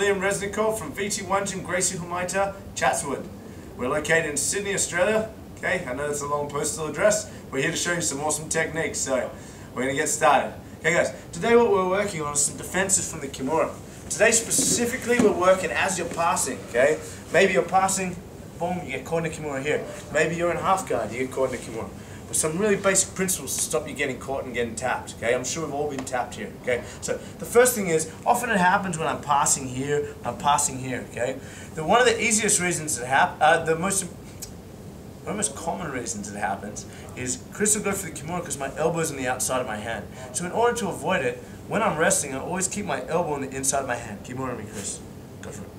Liam Resnickov from VT1 Gym Gracie Humaita, Chatswood. We're located in Sydney, Australia. Okay, I know it's a long postal address. We're here to show you some awesome techniques, so we're going to get started. Okay guys, today what we're working on is some defenses from the Kimura. Today specifically we're working as you're passing, okay? Maybe you're passing, boom, you get caught in a Kimura here. Maybe you're in half guard, you get caught in a Kimura. But some really basic principles to stop you getting caught and getting tapped, okay? I'm sure we've all been tapped here, okay? So the first thing is, often it happens when I'm passing here, okay? One of the easiest reasons it happens, the most common reasons it happens is Chris will go for the Kimura because my elbow's on the outside of my hand. So in order to avoid it, when I'm resting, I always keep my elbow on the inside of my hand. Kimura me, Chris. Go for it.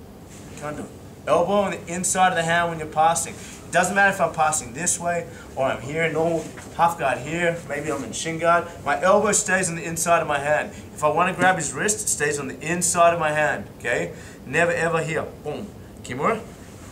Can't do it. Elbow on the inside of the hand when you're passing. It doesn't matter if I'm passing this way or I'm here, normal half guard here, maybe I'm in shin guard. My elbow stays on the inside of my hand. If I want to grab his wrist, it stays on the inside of my hand, okay? Never ever here. Boom. Kimura,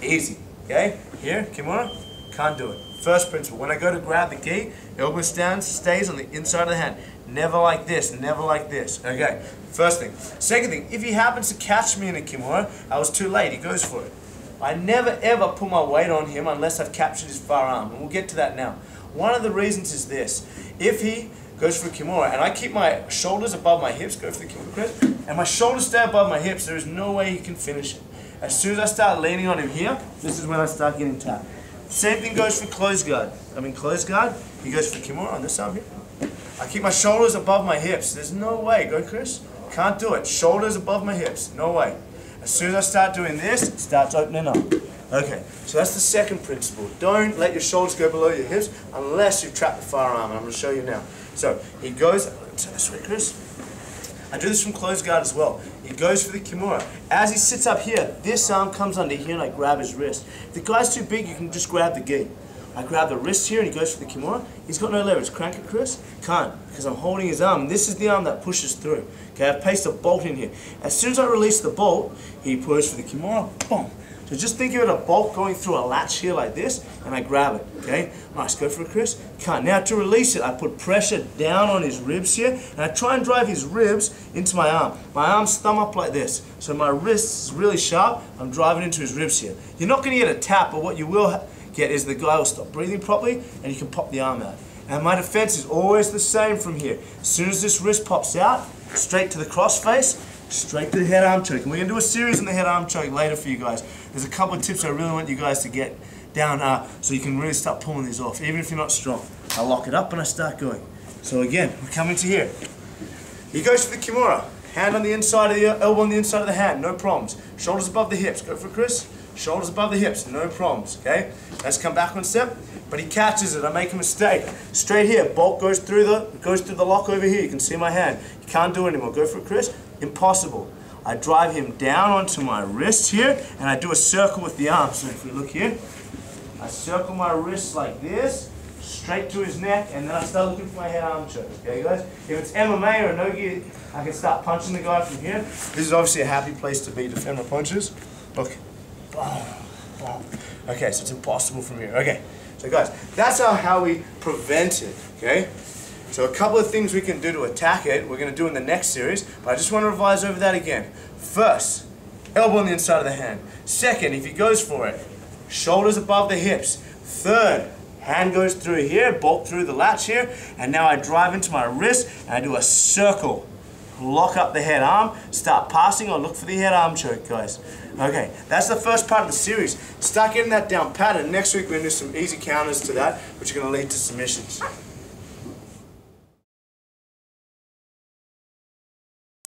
easy, okay? Here, Kimura, can't do it. First principle, when I go to grab the gi, elbow stands, stays on the inside of the hand. Never like this, never like this, okay? First thing. Second thing, if he happens to catch me in a Kimura, I was too late, he goes for it. I never ever put my weight on him unless I've captured his far arm, and we'll get to that now. One of the reasons is this: if he goes for a Kimura and I keep my shoulders above my hips, go for the Kimura, Chris, and my shoulders stay above my hips, there is no way he can finish it. As soon as I start leaning on him here, this is when I start getting tapped. Same thing goes for close guard. I'm in close guard, he goes for Kimura on this arm here. I keep my shoulders above my hips. There's no way. Go, Chris. Can't do it. Shoulders above my hips. No way. As soon as I start doing this, it starts opening up. Okay, so that's the second principle. Don't let your shoulders go below your hips unless you've trapped the far arm, and I'm going to show you now. So, he goes, this way, Chris. I do this from close guard as well. He goes for the Kimura. As he sits up here, this arm comes under here and I grab his wrist. If the guy's too big, you can just grab the gi. I grab the wrist here and he goes for the Kimura. He's got no leverage. Crank it, Chris. Can't, because I'm holding his arm. And this is the arm that pushes through. Okay, I've placed a bolt in here. As soon as I release the bolt, he pushes for the Kimura. Boom. So just think of it, a bolt going through a latch here like this, and I grab it. Okay, nice. Go for it, Chris. Can't. Now to release it, I put pressure down on his ribs here, and I try and drive his ribs into my arm. My arm's thumb up like this, so my wrist is really sharp. I'm driving into his ribs here. You're not going to get a tap, but what you will get is the guy will stop breathing properly and you can pop the arm out. And my defense is always the same from here. As soon as this wrist pops out, straight to the cross face, straight to the head arm choke. And we're going to do a series on the head arm choke later for you guys. There's a couple of tips I really want you guys to get down so you can really start pulling these off, even if you're not strong. I lock it up and I start going. So again, we're coming to here. He goes for the Kimura. Hand on the inside of the elbow on the inside of the hand, no problems. Shoulders above the hips. Go for it, Chris. Shoulders above the hips, no problems, okay? Let's come back one step, but he catches it, I make a mistake. Straight here, bolt goes through the lock over here, you can see my hand. You can't do it anymore. Go for it, Chris. Impossible. I drive him down onto my wrist here, and I do a circle with the arm. So if we look here, I circle my wrist like this, straight to his neck, and then I start looking for my head arm choke, okay guys? If it's MMA or no-gi, I can start punching the guy from here. This is obviously a happy place to be, defend my punches. Look. Okay, so it's impossible from here. Okay, so guys, that's how we prevent it, okay? So a couple of things we can do to attack it, we're going to do in the next series, but I just want to revise over that again. First, elbow on the inside of the hand. Second, if he goes for it, shoulders above the hips. Third, hand goes through here, bolt through the latch here, and now I drive into my wrist, and I do a circle. Lock up the head arm, start passing, or look for the head arm choke, guys. Okay, that's the first part of the series. Start getting that down pat, and next week we're going to do some easy counters to that, which are going to lead to submissions.